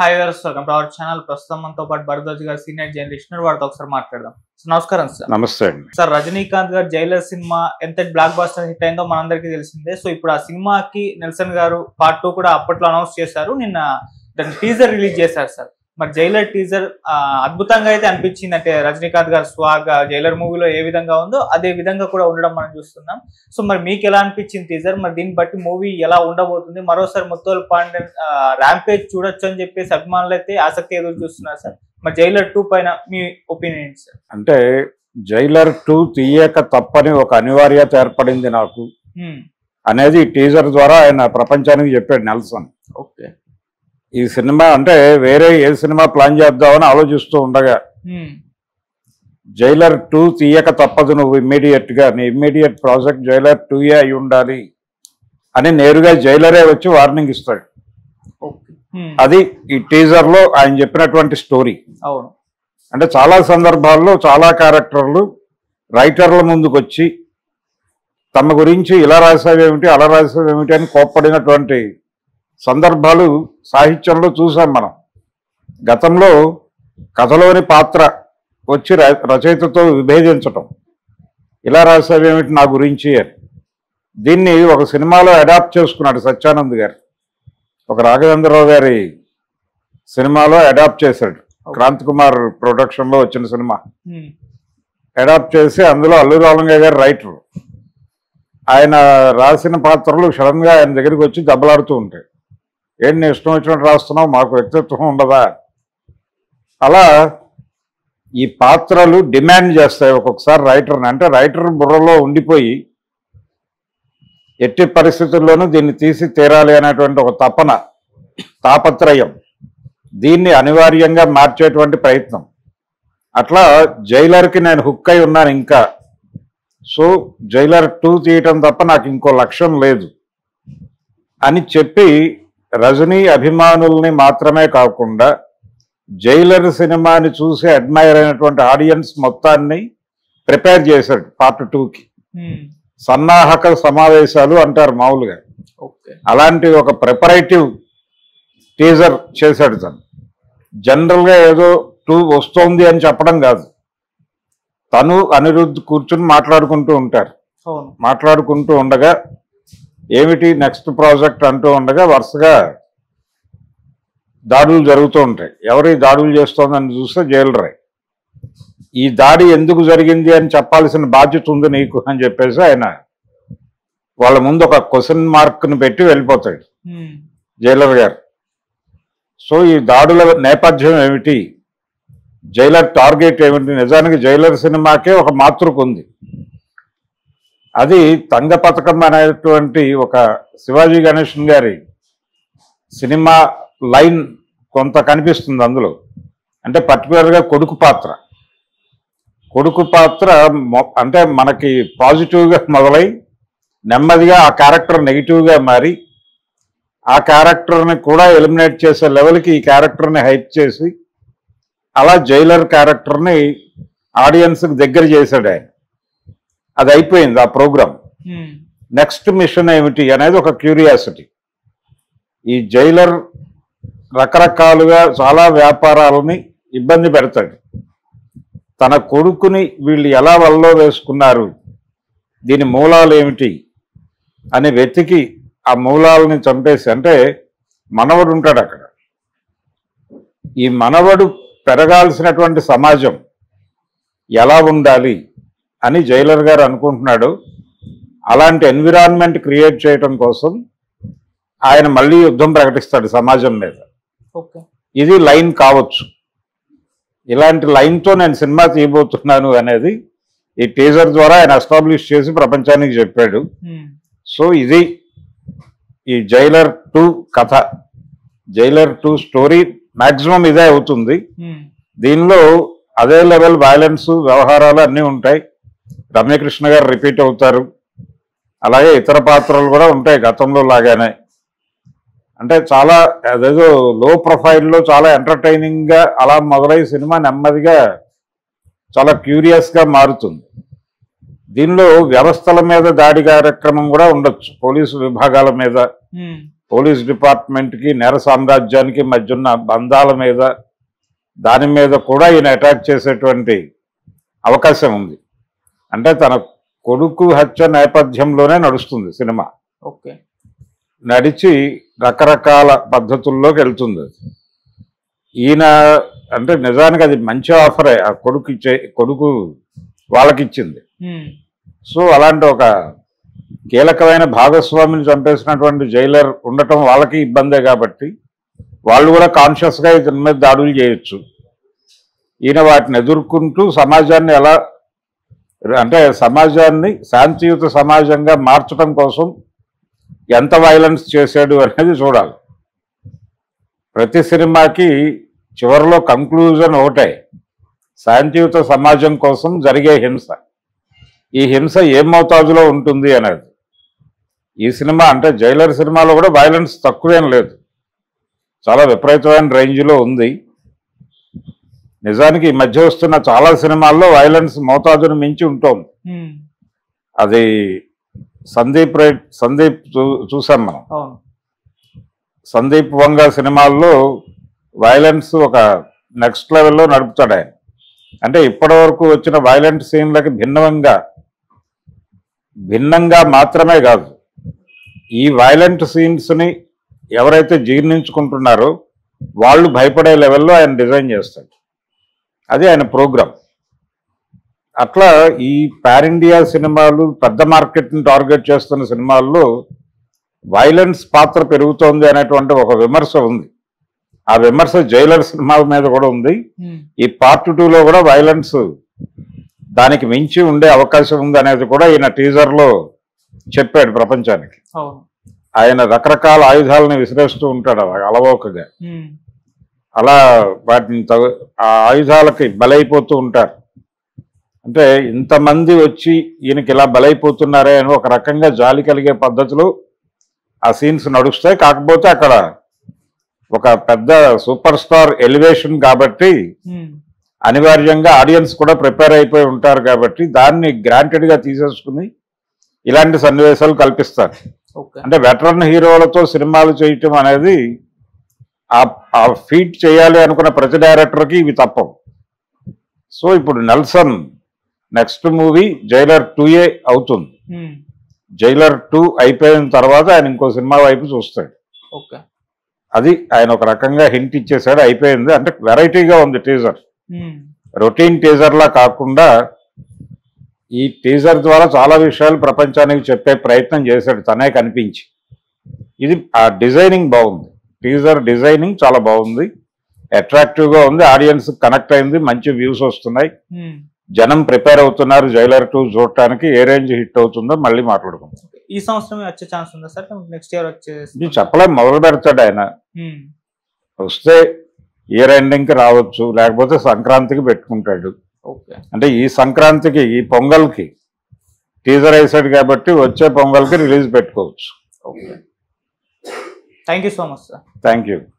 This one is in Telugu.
Hi viewers, welcome to our channel. ప్రస్తుతం మనతో పాటు భరద్వాజ్ గారు సీనియర్ జర్నలిస్ట్, వారితో ఒకసారి మాట్లాడదాం. నమస్కారం సార్. నమస్తే అండి సార్, రజనీకాంత్ గారు జైలర్ సినిమా ఎంత బ్లాక్ బాస్టర్ హిట్ అయిందో మనందరికీ తెలిసిందే. సో ఇప్పుడు ఆ సినిమాకి నెల్సన్ గారు పార్ట్ 2 కూడా అప్పట్లో అనౌన్స్ చేశారు. నిన్న దాని టీజర్ రిలీజ్ చేశారు సార్. మరి జైలర్ టీజర్ అద్భుతంగా అయితే అనిపించింది. అంటే రజనీకాంత్ గారు స్వాగ్ జైలర్ మూవీలో ఏ విధంగా ఉందో అదే విధంగా కూడా ఉండడం మనం చూస్తున్నాం. సో మరి మీకు ఎలా అనిపించింది టీజర్? మరి దీన్ని బట్టి మూవీ ఎలా ఉండబోతుంది? మరోసారి ముత్తోల్ పాండ్యన్ ర్యాంపేజ్ చూడొచ్చు అని చెప్పేసి అభిమానులు అయితే ఆసక్తి ఎదురు చూస్తున్నారు సార్. మరి జైలర్ 2 పైన మీ ఒపీనియన్ సార్? అంటే జైలర్ 2 తీయక తప్పని ఒక అనివార్యత ఏర్పడింది నాకు అనేది టీజర్ ద్వారా ఆయన ప్రపంచానికి చెప్పాడు నెల్సన్. ఓకే, ఈ సినిమా అంటే వేరే ఏ సినిమా ప్లాన్ చేద్దామని ఆలోచిస్తూ ఉండగా జైలర్ 2 తీయక తప్పదు, నువ్వు ఇమ్మీడియట్ గా నీ ఇమ్మీడియట్ ప్రాజెక్ట్ జైలర్ 2 అయి ఉండాలి అని నేరుగా జైలరే వచ్చి వార్నింగ్ ఇస్తాడు. అది ఈ టీజర్ లో ఆయన చెప్పినటువంటి స్టోరీ. అవును, అంటే చాలా సందర్భాల్లో చాలా క్యారెక్టర్లు రైటర్ల ముందుకు వచ్చి తమ గురించి ఇలా రాసేవేమిటి అలా రాసేవేమిటి అని కోప్పడినటువంటి సందర్భాలు సాహిత్యంలో చూసాం మనం. గతంలో కథలోని పాత్ర వచ్చి రచయితతో విభేదించటం, ఇలా రాసేవేమిటి నా గురించి అని. దీన్ని ఒక సినిమాలో అడాప్ట్ చేసుకున్నాడు సత్యానంద్ గారు. ఒక రాఘవేంద్రరావు గారి సినిమాలో అడాప్ట్ చేశాడు. క్రాంతి కుమార్ ప్రొడక్షన్ లో వచ్చిన సినిమా అడాప్ట్ చేసి అందులో అల్లు రామలింగయ్య గారు రైటర్. ఆయన రాసిన పాత్రలు సడన్ గా ఆయన దగ్గరికి వచ్చి దెబ్బలాడుతూ ఉంటాయి. ఏంటి ఇష్టం వచ్చినట్టు రాస్తున్నావు, మాకు వ్యక్తిత్వం ఉండదా? అలా ఈ పాత్రలు డిమాండ్ చేస్తాయి ఒక్కొక్కసారి రైటర్ని. అంటే రైటర్ బుర్రలో ఉండిపోయి ఎట్టి పరిస్థితుల్లోనూ దీన్ని తీసి తీరాలి అనేటువంటి ఒక తాపత్రయం, దీన్ని అనివార్యంగా మార్చేటువంటి ప్రయత్నం. అట్లా జైలర్కి నేను హుక్ అయి ఉన్నాను ఇంకా. సో జైలర్ 2 తీయటం తప్ప నాకు ఇంకో లక్ష్యం లేదు అని చెప్పి రజనీ అభిమానుల్ని మాత్రమే కాకుండా జైలర్ సినిమాని చూసి అడ్మైర్ అయినటువంటి ఆడియన్స్ మొత్తాన్ని ప్రిపేర్ చేశాడు పార్ట్ 2కి. సన్నాహక సమావేశాలు అంటారు మామూలుగా. అలాంటి ఒక ప్రిపరేటివ్ టీజర్ చేశాడు తను. జనరల్గా ఏదో 2 వస్తోంది అని చెప్పడం కాదు. తను అనిరుద్ధ్ కూర్చుని మాట్లాడుకుంటూ ఉంటారు. మాట్లాడుకుంటూ ఉండగా ఏమిటి నెక్స్ట్ ప్రాజెక్ట్ అంటూ ఉండగా వరుసగా దాడులు జరుగుతూ ఉంటాయి. ఎవరి దాడులు చేస్తోందని చూస్తే జైలరే. ఈ దాడి ఎందుకు జరిగింది అని చెప్పాల్సిన బాధ్యత ఉంది నీకు అని చెప్పేసి ఆయన వాళ్ళ ముందు ఒక క్వశ్చన్ మార్క్ని పెట్టి వెళ్ళిపోతాడు జైలర్ గారు. సో ఈ దాడుల నేపథ్యం ఏమిటి, జైలర్ టార్గెట్ ఏమిటి? నిజానికి జైలర్ సినిమాకే ఒక మాతృక ఉంది. అది తంగ పథకం అనేటువంటి ఒక శివాజీ గణేశన్ గారి సినిమా లైన్ కొంత కనిపిస్తుంది అందులో. అంటే పర్టికులర్గా కొడుకు పాత్ర అంటే మనకి పాజిటివ్గా మొదలై నెమ్మదిగా ఆ క్యారెక్టర్ నెగిటివ్గా మారి ఆ క్యారెక్టర్ని కూడా ఎలిమినేట్ చేసే లెవెల్కి ఈ క్యారెక్టర్ని హైప్ చేసి అలా జైలర్ క్యారెక్టర్ని ఆడియన్స్కి దగ్గర చేశాడు ఆయన. అది అయిపోయింది ఆ ప్రోగ్రామ్. నెక్స్ట్ మిషన్ ఏమిటి అనేది ఒక క్యూరియాసిటీ. ఈ జైలర్ రకరకాలుగా చాలా వ్యాపారాలని ఇబ్బంది పెడతాడు. తన కొడుకుని వీళ్ళు ఎలా వల్లో వేసుకున్నారు, దీని మూలాలు ఏమిటి అని వెతికి ఆ మూలాలని చంపేసి, అంటే మనవడు ఉంటాడు అక్కడ. ఈ మనవడు పెరగాల్సినటువంటి సమాజం ఎలా ఉండాలి అని జైలర్ గారు అనుకుంటున్నాడు. అలాంటి ఎన్విరాన్మెంట్ క్రియేట్ చేయడం కోసం ఆయన మళ్ళీ యుద్ధం ప్రకటిస్తాడు సమాజం మీద. ఇది లైన్ కావచ్చు. ఇలాంటి లైన్తో నేను సినిమా తీయబోతున్నాను అనేది ఈ టీజర్ ద్వారా ఆయన ఎస్టాబ్లిష్ చేసి ప్రపంచానికి చెప్పాడు. సో ఇది ఈ జైలర్ 2 కథ. జైలర్ 2 స్టోరీ మాక్సిమం ఇదే అవుతుంది. దీనిలో అదే లెవెల్ వైలెన్స్ వ్యవహారాలు అన్నీ ఉంటాయి. రమ్యకృష్ణ గారు రిపీట్ అవుతారు. అలాగే ఇతర పాత్రలు కూడా ఉంటాయి గతంలో లాగానే. అంటే చాలా అదేదో లో ప్రొఫైల్లో చాలా ఎంటర్టైనింగ్గా అలా మొదలై సినిమా నెమ్మదిగా చాలా క్యూరియస్గా మారుతుంది. దీనిలో వ్యవస్థల మీద దాడి కార్యక్రమం కూడా ఉండొచ్చు, పోలీసు విభాగాల మీద, పోలీస్ డిపార్ట్మెంట్కి నేర సామ్రాజ్యానికి మధ్య ఉన్న బంధాల మీద దాని మీద కూడా ఈయన అటాక్ చేసేటువంటి అవకాశం ఉంది. అంటే తన కొడుకు హత్య నేపథ్యంలోనే నడుస్తుంది సినిమా. ఓకే, నడిచి రకరకాల పద్ధతుల్లోకి వెళ్తుంది. ఈయన అంటే నిజానికి అది మంచి ఆఫరే ఆ కొడుకు వాళ్ళకి ఇచ్చింది. సో అలాంటి ఒక కీలకమైన భాగస్వామిని చంపేసినటువంటి జైలర్ ఉండటం వాళ్ళకి ఇబ్బందే కాబట్టి వాళ్ళు కూడా కాన్షియస్గా ఇతని మీద దాడులు చేయొచ్చు. ఈయన వాటిని ఎదుర్కొంటూ సమాజాన్ని ఎలా అంటే సమాజాన్ని శాంతియుత సమాజంగా మార్చడం కోసం ఎంత వైలెన్స్ చేశాడు అనేది చూడాలి. ప్రతి సినిమాకి చివరిలో కంక్లూజన్ ఒకటే, శాంతియుత సమాజం కోసం జరిగే హింస. ఈ హింస ఏ మోతాదులో ఉంటుంది అనేది. ఈ సినిమా అంటే జైలర్ సినిమాలో కూడా వైలెన్స్ తక్కువేం లేదు, చాలా విపరీతమైన రేంజ్లో ఉంది. నిజానికి ఈ మధ్య వస్తున్న చాలా సినిమాల్లో వైలెన్స్ మోతాదును మించి ఉంటుంది. అది సందీప్ చూసాం మనం. సందీప్ వంగ సినిమాల్లో వైలెన్స్ ఒక నెక్స్ట్ లెవెల్లో నడుపుతాడు ఆయన. అంటే ఇప్పటి వరకు వచ్చిన వైలెంట్ సీన్లకి భిన్నంగా మాత్రమే కాదు, ఈ వైలెంట్ సీన్స్ని ఎవరైతే జీర్ణించుకుంటున్నారో వాళ్ళు భయపడే లెవెల్లో ఆయన డిజైన్ చేస్తాడు. అది ఆయన ప్రోగ్రామ్. అట్లా ఈ పాన్ ఇండియా సినిమాలు పెద్ద మార్కెట్ని టార్గెట్ చేస్తున్న సినిమాల్లో వైలెన్స్ పాత్ర పెరుగుతోంది అనేటువంటి ఒక విమర్శ ఉంది. ఆ విమర్శ జైలర్ సినిమా మీద కూడా ఉంది. ఈ పార్ట్ 2లో కూడా వైలెన్స్ దానికి మించి ఉండే అవకాశం ఉంది అనేది కూడా ఈయన టీజర్లో చెప్పాడు ప్రపంచానికి. ఆయన రకరకాల ఆయుధాలను విసిరేస్తూ ఉంటాడు అలవోకగా. అలా వాటిని ఆ ఆయుధాలకి బలైపోతూ ఉంటారు. అంటే ఇంతమంది వచ్చి ఈయనకి ఇలా బలైపోతున్నారే అని ఒక రకంగా జాలి కలిగే పద్ధతిలో ఆ సీన్స్ నడుస్తాయి. కాకపోతే అక్కడ ఒక పెద్ద సూపర్ స్టార్ ఎలివేషన్ కాబట్టి అనివార్యంగా ఆడియన్స్ కూడా ప్రిపేర్ అయిపోయి ఉంటారు కాబట్టి దాన్ని గ్రాంటెడ్గా తీసేసుకుని ఇలాంటి సన్నివేశాలు కల్పిస్తారు. అంటే వెటరన్ హీరోలతో సినిమాలు చేయటం అనేది ఆ ఫీట్ చేయాలి అనుకున్న ప్రతి డైరెక్టర్కి ఇవి తప్పవు. సో ఇప్పుడు Nelson next movie Jailer 2A అవుతుంది. జైలర్ 2 అయిపోయిన తర్వాత ఆయన ఇంకో సినిమా వైపు చూస్తాడు. అది ఆయన ఒక రకంగా హింట్ ఇచ్చేసాడు. అయిపోయింది అంటే వెరైటీగా ఉంది టీజర్, రొటీన్ టీజర్లా కాకుండా ఈ టీజర్ ద్వారా చాలా విషయాలు ప్రపంచానికి చెప్పే ప్రయత్నం చేశాడు తనే కనిపించి. ఇది ఆ డిజైనింగ్ బాగుంది, టీజర్ డిజైనింగ్ చాలా బాగుంది, అట్రాక్టివ్గా ఉంది, ఆడియన్స్ కనెక్ట్ అయింది, మంచి వ్యూస్ వస్తున్నాయి, జనం ప్రిపేర్ అవుతున్నారు జైలర్ 2 చూడటానికి. ఏ రేంజ్ హిట్ అవుతుందో మళ్ళీ మాట్లాడుకుంటాం. ఈ సంవత్సరం వచ్చే ఛాన్స్ ఉందా సార్? నెక్స్ట్ ఇయర్ వచ్చే చెప్పలేం, మొదలు పెడతాడు ఆయన. వస్తే ఇయర్ ఎండింగ్కి రావచ్చు, లేకపోతే సంక్రాంతికి పెట్టుకుంటాడు. అంటే ఈ సంక్రాంతికి ఈ పొంగల్కి టీజర్ వేసాడు కాబట్టి వచ్చే పొంగల్కి రిలీజ్ పెట్టుకోవచ్చు. Thank you so much sir. Thank you.